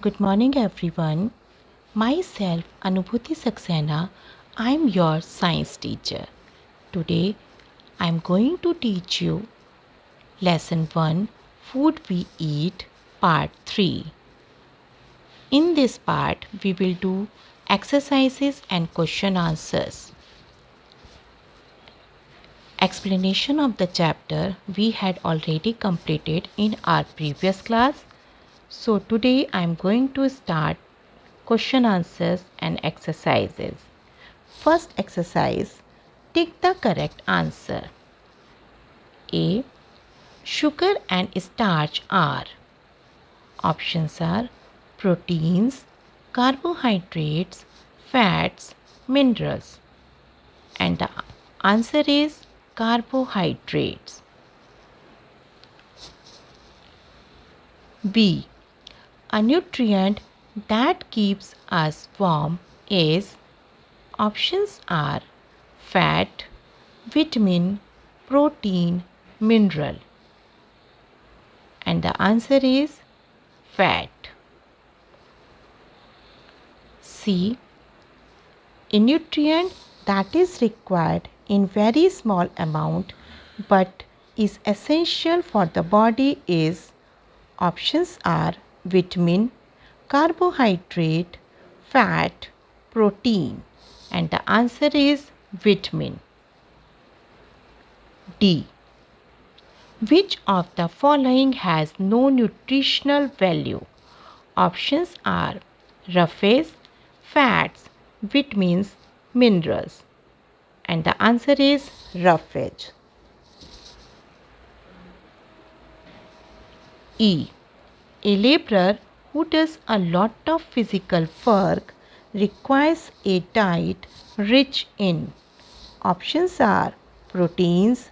Good morning, everyone. Myself, Anubhuti Saxena. I'm your science teacher. Today, I'm going to teach you Lesson 1 Food We Eat, Part 3. In this part, we will do exercises and question answers. Explanation of the chapter we had already completed in our previous class. So, today I am going to start question answers and exercises. First exercise, take the correct answer. A. Sugar and starch are. Options are proteins, carbohydrates, fats, minerals. And the answer is carbohydrates. B. A nutrient that keeps us warm is. Options are fat, vitamin, protein, mineral. And the answer is fat. C. A nutrient that is required in very small amount but is essential for the body is. Options are vitamin, carbohydrate, fat, protein. And the answer is vitamin. D. Which of the following has no nutritional value? Options are roughage, fats, vitamins, minerals. And the answer is roughage. E. A laborer who does a lot of physical work requires a diet rich in. Options are proteins,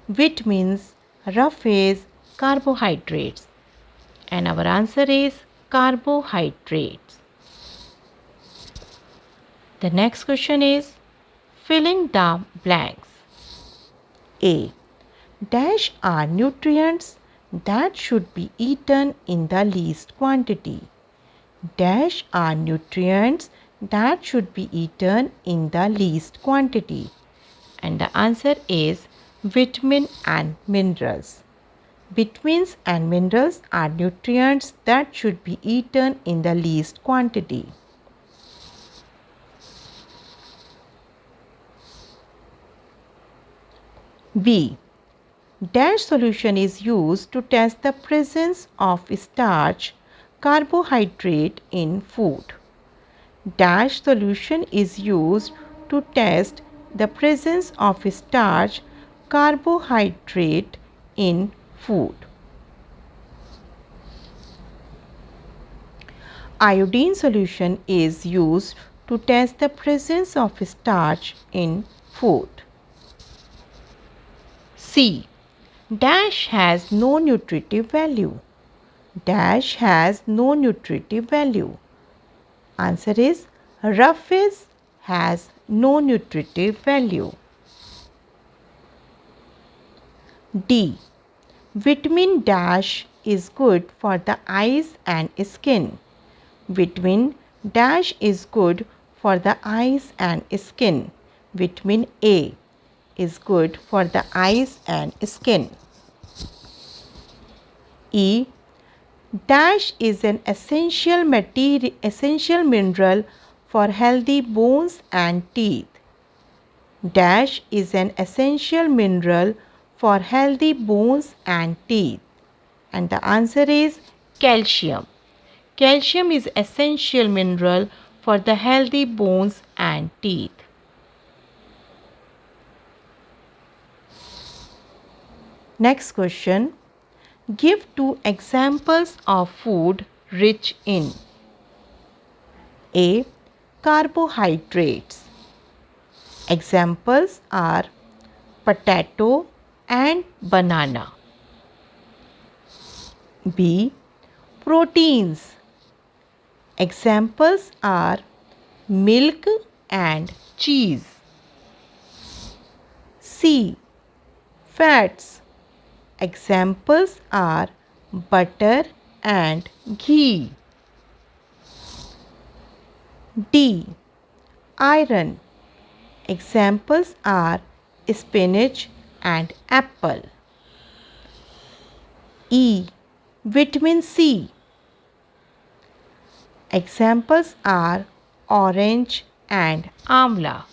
vitamins, roughage, carbohydrates. And our answer is carbohydrates. The next question is filling the blanks. A. Dash are nutrients that should be eaten in the least quantity. Dash are nutrients that should be eaten in the least quantity. And the answer is vitamin and minerals. Vitamins and minerals are nutrients that should be eaten in the least quantity. B. Dash solution is used to test the presence of starch, carbohydrate in food. Dash solution is used to test the presence of starch, carbohydrate in food. Iodine solution is used to test the presence of starch in food. C. Dash has no nutritive value. Dash has no nutritive value. Answer is roughage has no nutritive value. D. Vitamin dash is good for the eyes and skin. Vitamin dash is good for the eyes and skin. Vitamin A is good for the eyes and skin. E. Dash is an essential mineral for healthy bones and teeth. Dash is an essential mineral for healthy bones and teeth. And the answer is calcium. Calcium is essential mineral for the healthy bones and teeth. Next question. Give two examples of food rich in. A. Carbohydrates. Examples are potato and banana. B. Proteins. Examples are milk and cheese. C. Fats. Examples are butter and ghee. D. Iron. Examples are spinach and apple. E. Vitamin C. Examples are orange and amla.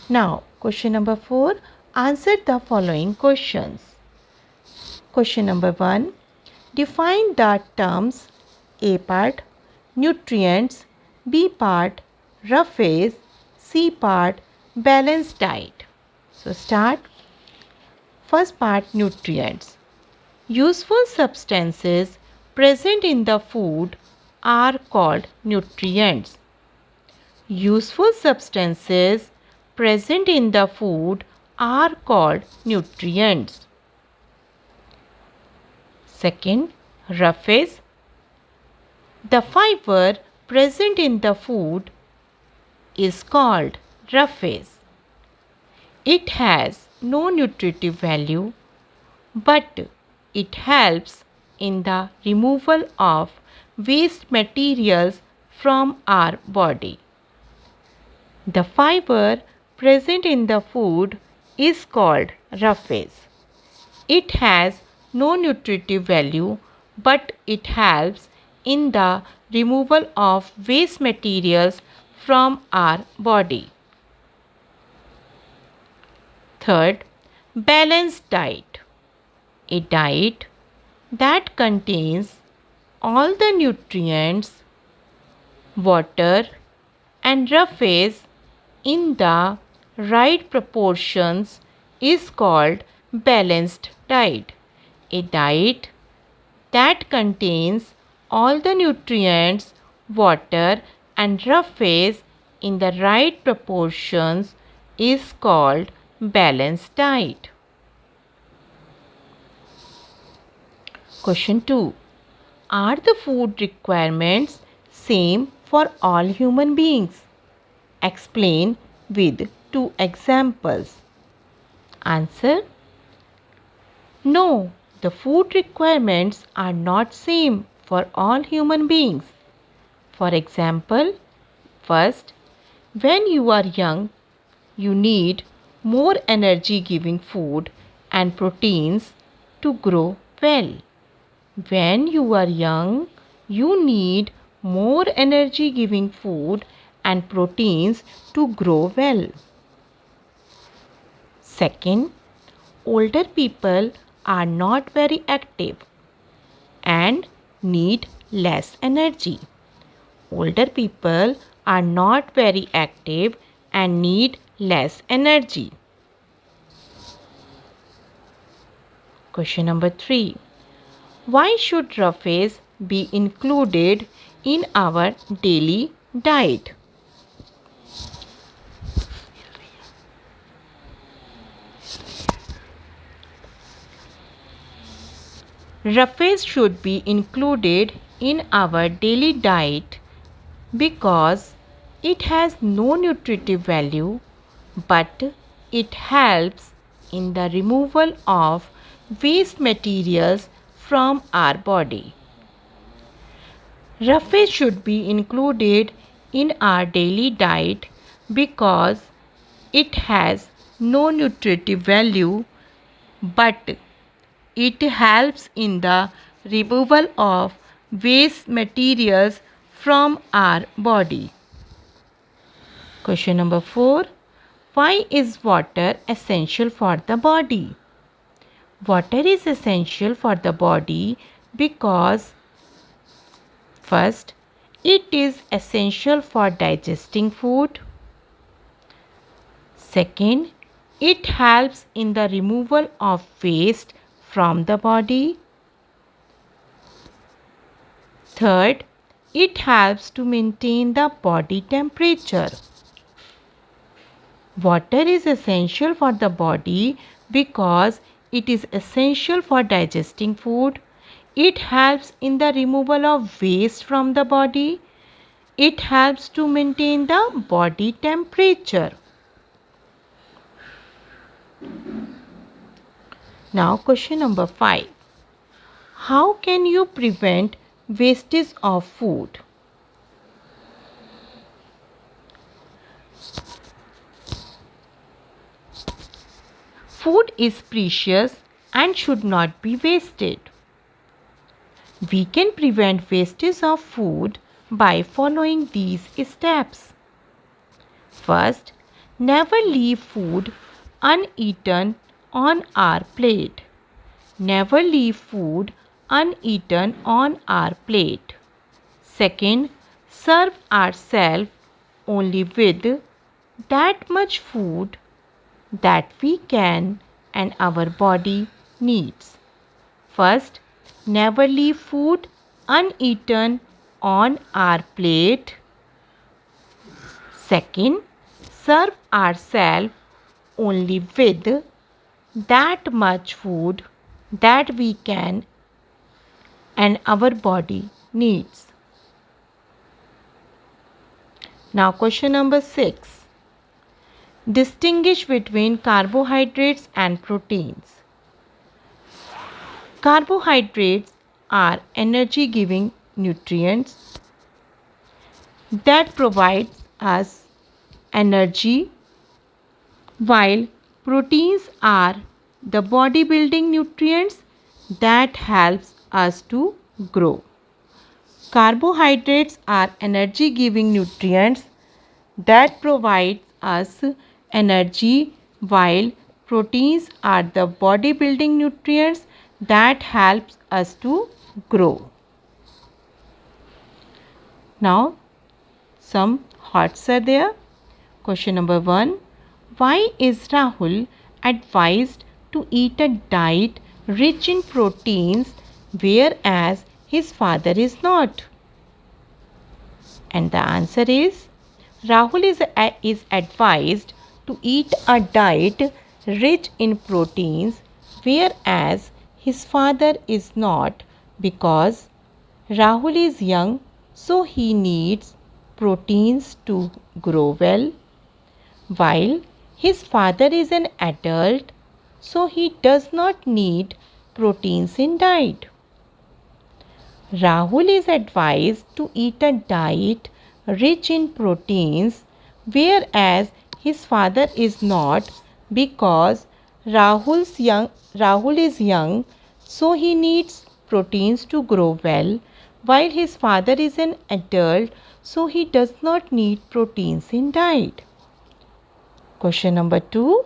Now, question number 4. Answer the following questions. Question number 1. Define the terms A part, nutrients, B part, roughage, C part, balanced diet. So, start. First part, nutrients. Useful substances present in the food are called nutrients. Useful substances present in the food are called nutrients. Second, roughage. The fiber present in the food is called roughage. It has no nutritive value, but it helps in the removal of waste materials from our body. The fiber present in the food is called roughage. It has no nutritive value, but it helps in the removal of waste materials from our body. Third, balanced diet. A diet that contains all the nutrients, water, and roughage in the right proportions is called balanced diet. A diet that contains all the nutrients, water, and roughage in the right proportions is called balanced diet. Question 2. Are the food requirements same for all human beings? Explain with 2 examples. Answer. No, the food requirements are not same for all human beings. For example, first, when you are young, you need more energy giving food and proteins to grow well. When you are young, you need more energy giving food and proteins to grow well. Second, older people are not very active and need less energy. Older people are not very active and need less energy. Question number 3. Why should roughage be included in our daily diet? Roughage should be included in our daily diet because it has no nutritive value, but it helps in the removal of waste materials from our body. Roughage should be included in our daily diet because it has no nutritive value, but it helps in the removal of waste materials from our body. Question number 4. Why is water essential for the body? Water is essential for the body because first, it is essential for digesting food. Second, it helps in the removal of waste from the body. Third, it helps to maintain the body temperature. Water is essential for the body because it is essential for digesting food. It helps in the removal of waste from the body. It helps to maintain the body temperature. Now question number 5. How can you prevent wastage of food. Food is precious and should not be wasted. We can prevent wastage of food by following these steps. First, never leave food uneaten on our plate. Never leave food uneaten on our plate. Second, serve ourselves only with that much food that we can and our body needs. First, never leave food uneaten on our plate. Second, serve ourselves only with that much food that we can and our body needs. Now question number 6. Distinguish between carbohydrates and proteins. Carbohydrates are energy giving nutrients that provide us energy, while proteins are the body building nutrients that helps us to grow. Carbohydrates are energy giving nutrients that provide us energy, while proteins are the body building nutrients that helps us to grow. Now some thoughts are there. Question number 1. Why is Rahul advised to eat a diet rich in proteins whereas his father is not? And the answer is Rahul is advised to eat a diet rich in proteins whereas his father is not, because Rahul is young, so he needs proteins to grow well, while his father is an adult, so he does not need proteins in diet. Rahul is advised to eat a diet rich in proteins whereas his father is not, because Rahul is young, so he needs proteins to grow well, while his father is an adult, so he does not need proteins in diet. Question number 2.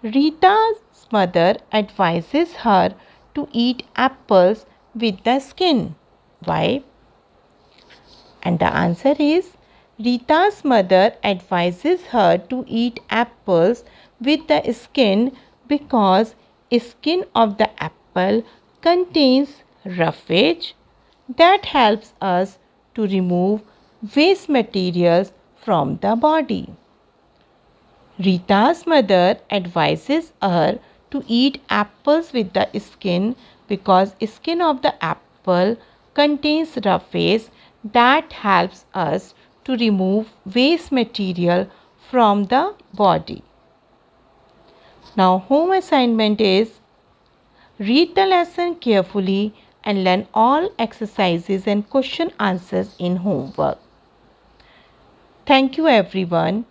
Rita's mother advises her to eat apples with the skin. Why? And the answer is Rita's mother advises her to eat apples with the skin because skin of the apple contains roughage that helps us to remove waste materials from the body. Rita's mother advises her to eat apples with the skin because skin of the apple contains roughage that helps us to remove waste material from the body. Now home assignment is read the lesson carefully and learn all exercises and question answers in homework. Thank you everyone.